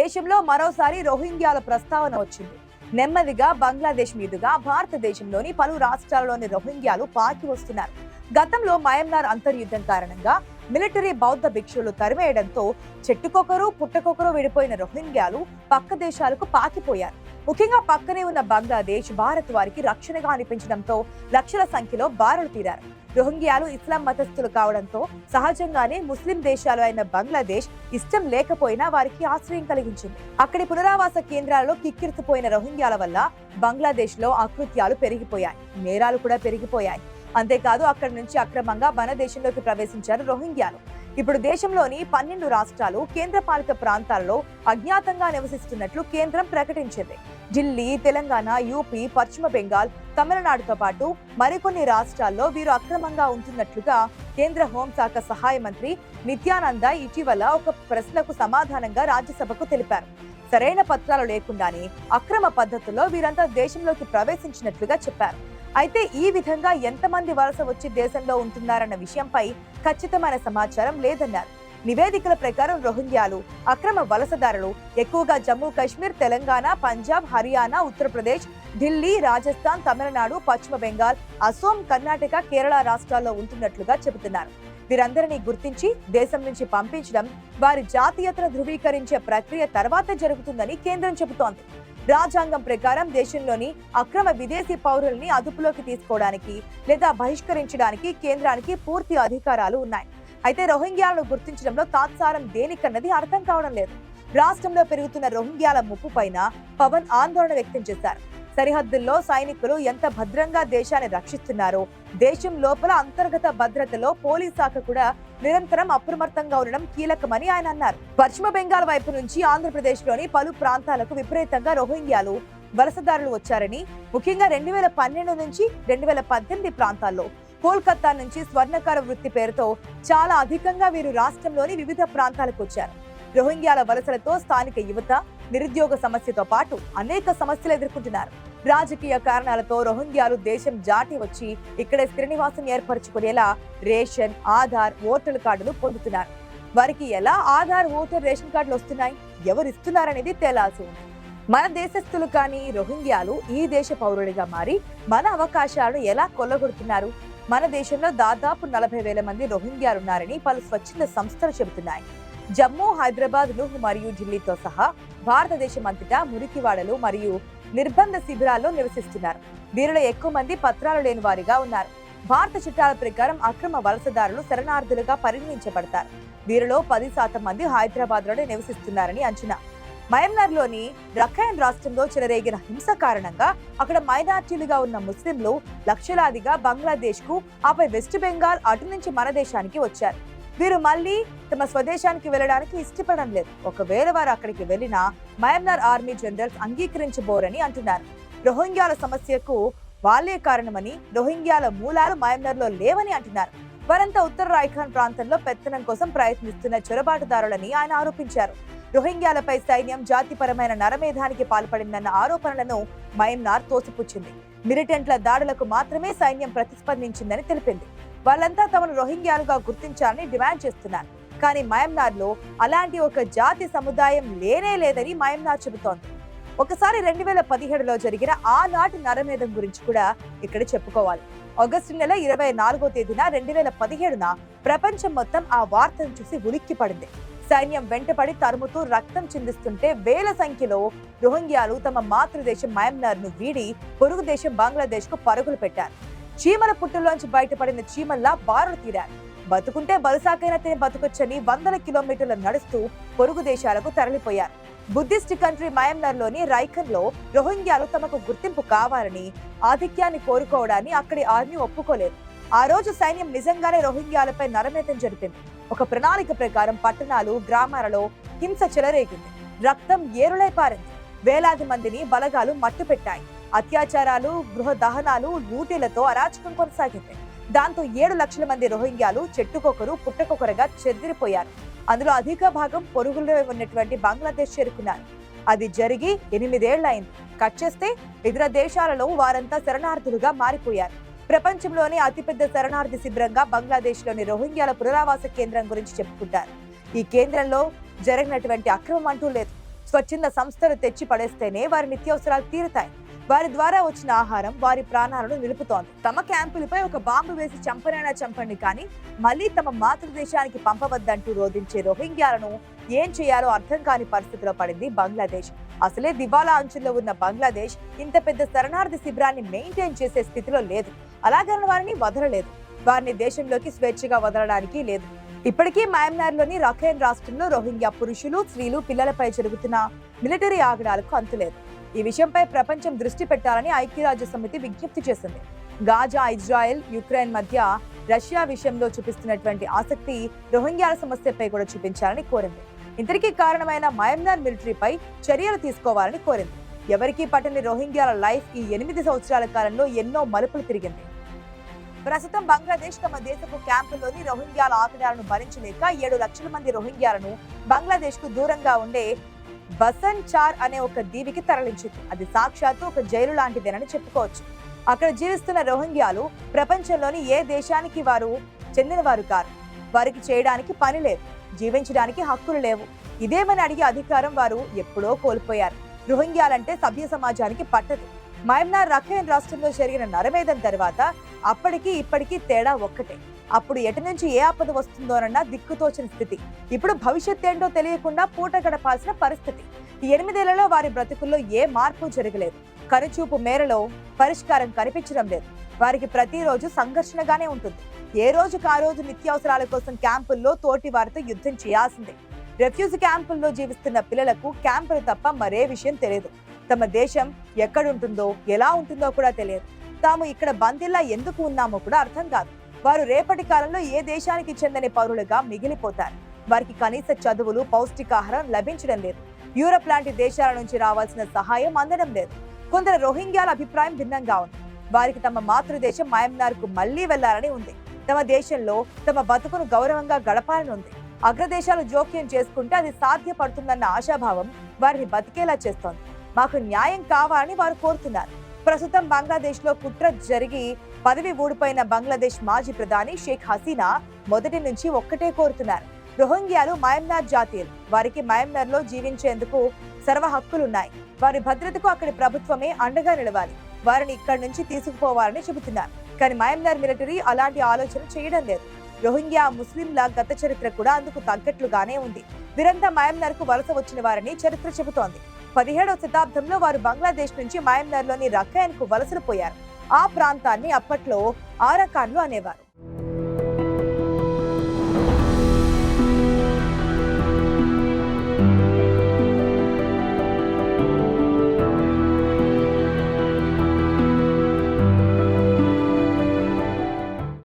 దేశంలో మరోసారి రోహింగ్యాల ప్రస్తావన వచ్చింది. నెమ్మదిగా బంగ్లాదేశ్ మీదుగా భారతదేశంలోని పలు రాష్ట్రాల్లోని రోహింగ్యాలు పాకి వస్తున్నారు. గతంలో మయన్మార్ అంతర్యుద్ధం కారణంగా మిలిటరీ బౌద్ధ భిక్షువులు తరిమేయడంతో చెట్టుకొకరు పుట్టకొకరు విడిపోయిన రోహింగ్యాలు పక్క దేశాలకు పాకిపోయారు. ముఖ్యంగా పక్కనే ఉన్న బంగ్లాదేశ్, భారత్ వారికి రక్షణగా అనిపించడంతో లక్షల సంఖ్యలో బారులు తీరారు. రోహింగ్యాలు ఇస్లాం మతస్థులు కావడంతో సహజంగానే ముస్లిం దేశాలు అయిన బంగ్లాదేశ్ ఇష్టం లేకపోయినా వారికి ఆశ్రయం కలిగించింది. అక్కడి పునరావాస కేంద్రాలలో కిక్కిరిసిపోయిన రోహింగ్యాల వల్ల బంగ్లాదేశ్ లో అకృత్యాలు పెరిగిపోయాయి, నేరాలు కూడా పెరిగిపోయాయి. అంతేకాదు అక్కడి నుంచి అక్రమంగా మన దేశంలోకి ప్రవేశించారు రోహింగ్యాలు. ఇప్పుడు దేశంలోని 12 రాష్ట్రాలు, కేంద్రపాలిత ప్రాంతాల్లో అజ్ఞాతంగా నివసిస్తున్నట్లు కేంద్రం ప్రకటించింది. ఢిల్లీ, తెలంగాణ, యూపీ, పశ్చిమ బెంగాల్, తమిళనాడుతో పాటు మరికొన్ని రాష్ట్రాల్లో వీరు అక్రమంగా ఉంటున్నట్లుగా కేంద్ర హోంశాఖ సహాయ మంత్రి నిత్యానంద ఇటీవల ఒక ప్రశ్నకు సమాధానంగా రాజ్యసభకు తెలిపారు. సరైన పత్రాలు లేకుండానే అక్రమ పద్ధతుల్లో వీరంతా దేశంలోకి ప్రవేశించినట్లుగా చెప్పారు. అయితే ఈ విధంగా ఎంతమంది వలస వచ్చి దేశంలో ఉంటున్నారన్న విషయంపై ఖచ్చితమైన సమాచారం లేదన్నారు. నివేదికల ప్రకారం రోహింగ్యాలు అక్రమ వలసదారులు ఎక్కువగా జమ్మూ కాశ్మీర్, తెలంగాణ, పంజాబ్, హర్యానా, ఉత్తరప్రదేశ్, ఢిల్లీ, రాజస్థాన్, తమిళనాడు, పశ్చిమ బెంగాల్, అసోం, కర్ణాటక, కేరళ రాష్ట్రాల్లో ఉంటున్నట్లుగా చెబుతున్నారు. వీరందరినీ గుర్తించి దేశం నుంచి పంపించడం, వారి జాతీయతను ధృవీకరించే ప్రక్రియ తర్వాత జరుగుతుందని కేంద్రం చెబుతోంది. రాజ్యాంగం ప్రకారం దేశంలోని అక్రమ విదేశీ పౌరుల్ని అదుపులోకి తీసుకోవడానికి లేదా బహిష్కరించడానికి కేంద్రానికి పూర్తి అధికారాలు ఉన్నాయి. అయితే రోహింగ్యాలను గుర్తించడంలో తాత్సారం దేనికన్నది అర్థం కావడం లేదు. రాష్ట్రంలో పెరుగుతున్న రోహింగ్యాల ముప్పు పైన పవన్ ఆందోళన వ్యక్తం చేశారు. సరిహద్దుల్లో సైనికులు ఎంత భద్రంగా దేశాన్ని రక్షిస్తున్నారో, దేశం లోపల అంతర్గత భద్రతలో పోలీస్ శాఖ కూడా నిరంతరం అప్రమత్తంగా ఉండడం కీలకమని ఆయన అన్నారు. పశ్చిమ బెంగాల్ వైపు నుంచి ఆంధ్రప్రదేశ్ లోని పలు ప్రాంతాలకు విపరీతంగా రోహింగ్యాలు వలసదారులు వచ్చారని, ముఖ్యంగా 2012 నుంచి 2018 ప్రాంతాల్లో కోల్కతా నుంచి స్వర్ణకార వృత్తి పేరుతో చాలా అధికంగా వీరు రాష్ట్రంలోని వివిధ ప్రాంతాలకు వచ్చారు. రోహింగ్యాల వలసలతో స్థానిక యువత నిరుద్యోగ సమస్యతో పాటు అనేక సమస్యలు ఎదుర్కొంటున్నారు. రాజకీయ కారణాలతో రోహింగ్యాలు దేశం దాటి వచ్చి ఇక్కడే స్థిర నివాసం ఏర్పరచుకునేలా రేషన్, ఆధార్, ఓటర్ కార్డులు పొందుతున్నారు. వారికి ఎలా ఆధార్, ఓటర్, రేషన్ కార్డులు వస్తున్నాయి, ఎవరు ఇస్తున్నారనేది తేలాల్సి ఉంది. మన దేశస్థులు కానీ రోహింగ్యాలు ఈ దేశ పౌరుడిగా మారి మన అవకాశాలను ఎలా కొల్లగొడుతున్నారు? మన దేశంలో దాదాపు 40,000 మంది రోహింగ్యాలున్నారని పలు స్వచ్ఛంద సంస్థలు చెబుతున్నాయి. జమ్మూ, హైదరాబాద్, నుహ్ మరియు ఢిల్లీతో సహా భారతదేశం అంతటా మురికివాడలు మరియు నిర్బంధ శిబిరాల్లో నివసిస్తున్నారు. వీరిలో ఎక్కువ మంది పత్రాలు లేని వారిగా ఉన్నారు. భారత చట్టాల ప్రకారం అక్రమ వలసదారులు శరణార్థులుగా పరిగణించబడతారు. వీరిలో 10% మంది హైదరాబాద్ లోనే నివసిస్తున్నారని అంచనా. మయన్మార్లోని రఖైన్ రాష్ట్రంలో చెలరేగిన హింస కారణంగా అక్కడ మైనార్టీలుగా ఉన్న ముస్లింలు లక్షలాదిగా బంగ్లాదేశ్ కు, ఆపై వెస్ట్ బెంగాల్, అటు నుంచి మన దేశానికి వచ్చారు. వీరు మళ్ళీ తమ స్వదేశానికి వెళ్లడానికి ఇష్టపడడం లేదు. ఒకవేళ వారు అక్కడికి వెళ్లినా మయన్మార్ ఆర్మీ జనరల్స్ అంగీకరించబోరని అంటున్నారు. రోహింగ్యాల సమస్యకు వాళ్లే కారణమని, రోహింగ్యాల మూలాలు మయన్మార్ లో లేవని అంటున్నారు. వారంతా ఉత్తర రాయ్ఖాన్ ప్రాంతంలో పెత్తనం కోసం ప్రయత్నిస్తున్న చొరబాటుదారులని ఆయన ఆరోపించారు. రోహింగ్యాలపై సైన్యం జాతిపరమైన నరమేధానికి పాల్పడిందన్న ఆరోపణలను మయన్మార్ తోసిపుచ్చింది. మిలిటెంట్ల దాడులకు మాత్రమే సైన్యం ప్రతిస్పందించిందని తెలిపింది. వాళ్ళంతా తమను రోహింగ్యాలుగా గుర్తించాలని డిమాండ్ చేస్తున్నారు. కానీ మయన్మార్ లో అలాంటి ఒక జాతి సముదాయం లేనే లేదని మయన్మార్ చెబుతోంది. ఒకసారి 2017లో జరిగిన ఆనాటి నరమేధం గురించి కూడా ఇక్కడ చెప్పుకోవాలి. ఆగస్టు నెల 24వ తేదీన 2017న ప్రపంచం మొత్తం ఆ వార్తను చూసి ఉలిక్కిపడింది. సైన్యం వెంటపడి తరుముతూ రక్తం చిందిస్తుంటే వేల సంఖ్యలో రోహింగ్యాలు తమ మాతృదేశం మయన్మార్ ను వీడి పొరుగు దేశం బంగ్లాదేశ్ కు పరుగులు పెట్టారు. చీమల పుట్టుల్లోంచి బయటపడిన చీమల్లా బారులు తీరారు. బతుకుంటే బలుసాకైనా తిని బతుకొచ్చని 100 కిలోమీటర్లు నడుస్తూ పొరుగు దేశాలకు తరలిపోయారు. బుద్ధిస్ట్ కంట్రీ మయన్మార్ లోని రైఖన్ లో రోహింగ్యాలు తమకు గుర్తింపు కావాలని, ఆధిక్యాన్ని కోరుకోవడాన్ని అక్కడి ఆర్మీ ఒప్పుకోలేదు. ఆ రోజు సైన్యం నిజంగానే రోహింగ్యాలపై నరమేధం జరిపింది. ఒక ప్రణాళిక ప్రకారం పట్టణాలు, గ్రామాలలో హింస చెలరేగింది. రక్తం ఏరులై పారింది. వేలాది మందిని బలగాలు మట్టుపెట్టాయి. అత్యాచారాలు, గృహ దహనాలు, లూటీలతో అరాచకం కొనసాగింది. దాంతో 7 లక్షల మంది రోహింగ్యాలు చెట్టుకొకరు పుట్టకొకరుగా చెదిరిపోయారు. అందులో అధిక భాగం పొరుగులో ఉన్నటువంటి బంగ్లాదేశ్ చేరుకున్నారు. అది జరిగి 8 ఏళ్లైంది. కట్ చేస్తే ఇతర దేశాలలో వారంతా శరణార్థులుగా మారిపోయారు. ప్రపంచంలోనే అతిపెద్ద శరణార్థి శిబిరంగా బంగ్లాదేశ్ లోని రోహింగ్యాల పునరావాస కేంద్రం గురించి చెప్పుకుంటారు. ఈ కేంద్రంలో జరిగినటువంటి అక్రమం అంటూ లేదు. స్వచ్ఛంద సంస్థలు తెచ్చి పడేస్తేనే వారి నిత్యావసరాలు తీరుతాయి. వారి ద్వారా వచ్చిన ఆహారం వారి ప్రాణాలను నిలుపుతోంది. తమ క్యాంపులపై ఒక బాంబు వేసి చంపనైనా చంపండి కానీ మళ్ళీ తమ మాతృదేశానికి పంపవద్దంటూ రోధించే రోహింగ్యాలను ఏం చేయాలో అర్థం కాని పరిస్థితిలో పడింది బంగ్లాదేశ్. అసలే దివాలా అంచుల్లో ఉన్న బంగ్లాదేశ్ ఇంత పెద్ద శరణార్థి శిబిరాన్ని మెయింటైన్ చేసే స్థితిలో లేదు. అలాగని వారిని వదలలేదు. వారిని దేశంలోకి స్వేచ్ఛగా వదలడానికి లేదు. ఇప్పటికీ మయన్మార్లోని రఖైన్ రాష్ట్రంలో రోహింగ్యా పురుషులు, స్త్రీలు, పిల్లలపై జరుగుతున్న మిలిటరీ ఆగడాలకు అంతులేదు. ఈ విషయంపై ప్రపంచం దృష్టి పెట్టాలని ఐక్యరాజ్య సమితి విజ్ఞప్తి చేసింది. గాజా, ఇజ్రాయెల్, యుక్రెయిన్ మధ్య రష్యా విషయంలో చూపిస్తున్నటువంటి ఆసక్తి రోహింగ్యాల సమస్యపై కూడా చూపించాలని కోరింది. ఇంతటికీ కారణమైన మయన్మార్ మిలిటరీపై చర్యలు తీసుకోవాలని కోరింది. ఎవరికీ పట్టని రోహింగ్యాల లైఫ్ ఈ 8 సంవత్సరాల కాలంలో ఎన్నో మలుపులు తిరిగింది. ప్రస్తుతం బంగ్లాదేశ్ తమ దేశపు క్యాంపుల్లోని రోహింగ్యాల ఆకడాలను భరించలేక 7 లక్షల మంది రోహింగ్యాలను బంగ్లాదేశ్ కు దూరంగా ఉండే బసన్ చార్ అనే ఒక దీవికి తరలించింది. అది సాక్షాత్తు ఒక జైలు లాంటిదేనని చెప్పుకోవచ్చు. అక్కడ జీవిస్తున్న రోహింగ్యాలు ప్రపంచంలోని ఏ దేశానికి వారు చెందినవారు కారు. వారికి చేయడానికి పని లేదు, జీవించడానికి హక్కులు లేవు. ఇదేమని అడిగే అధికారం వారు ఎప్పుడో కోల్పోయారు. రోహింగ్యాలంటే సభ్య సమాజానికి పట్టదు. మయన్మార్ రఖైన్ రాష్ట్రంలో జరిగిన నరమేధం తర్వాత అప్పటికి ఇప్పటికీ తేడా ఒక్కటే. అప్పుడు ఎటు నుంచి ఏ ఆపద వస్తుందోనన్న దిక్కుతోచని స్థితి. ఇప్పుడు భవిష్యత్ ఏంటో తెలియకుండా పూట గడపాల్సిన పరిస్థితి. ఈ 8 ఏళ్లలో వారి బ్రతుకుల్లో ఏ మార్పు జరగలేదు. కనుచూపు మేరలో పరిష్కారం కనిపించడం లేదు. వారికి ప్రతిరోజు సంఘర్షణగానే ఉంటుంది. ఏ రోజుకు ఆ రోజు నిత్యావసరాల కోసం క్యాంపుల్లో తోటి వారితో యుద్ధం చేయాల్సిందే. రెఫ్యూజీ క్యాంపుల్లో జీవిస్తున్న పిల్లలకు క్యాంపులు తప్ప మరే విషయం తెలియదు. తమ దేశం ఎక్కడుంటుందో, ఎలా ఉంటుందో కూడా తెలియదు. తాము ఇక్కడ బందీల్లా ఎందుకు ఉన్నామో కూడా అర్థం కాదు. వారు రేపటి కాలంలో ఏ దేశానికి చెందని పౌరులుగా మిగిలిపోతారు. వారికి కనీస చదువులు, పౌష్టికాహారం లభించడం లేదు. యూరప్ లాంటి దేశాల నుంచి రావాల్సిన సహాయం అందడం లేదు. కొందరు రోహింగ్యాల అభిప్రాయం భిన్నంగా ఉంది. వారికి తమ మాతృదేశం మయన్మార్ కు మళ్లీ వెళ్లాలని ఉంది. తమ దేశంలో తమ బతుకును గౌరవంగా గడపాలని ఉంది. అగ్రదేశాలు జోక్యం చేసుకుంటే అది సాధ్యపడుతుందన్న ఆశాభావం వారిని బతికేలా చేస్తోంది. మాకు న్యాయం కావాలని వారు కోరుతున్నారు. ప్రస్తుతం బంగ్లాదేశ్ లో కుట్ర జరిగి పదవి ఊడిపోయిన బంగ్లాదేశ్ మాజీ ప్రధాని షేక్ హసీనా మొదటి నుంచి ఒక్కటే కోరుతున్నారు. రోహింగ్యాలు మయన్మార్ జాతీయులు. వారికి మయన్మార్ లో జీవించేందుకు సర్వ హక్కులున్నాయి. వారి భద్రతకు అక్కడి ప్రభుత్వమే అండగా నిలవాలి. వారిని ఇక్కడి నుంచి తీసుకుపోవాలని చెబుతున్నారు. కానీ మయన్మార్ మిలిటరీ అలాంటి ఆలోచన చేయడం లేదు. రోహింగ్యా ముస్లింల గత చరిత్ర కూడా అందుకు తగ్గట్లుగానే ఉంది. వీరంతా మయన్మార్ కు వలస వచ్చిన వారని చరిత్ర చెబుతోంది. 17వ శతాబ్దంలో వారు బంగ్లాదేశ్ నుంచి మయన్మార్లోని రఖైన్ కు వలసలు పోయారు. ఆ ప్రాంతాన్ని అప్పట్లో ఆరకాన్లు అనేవారు.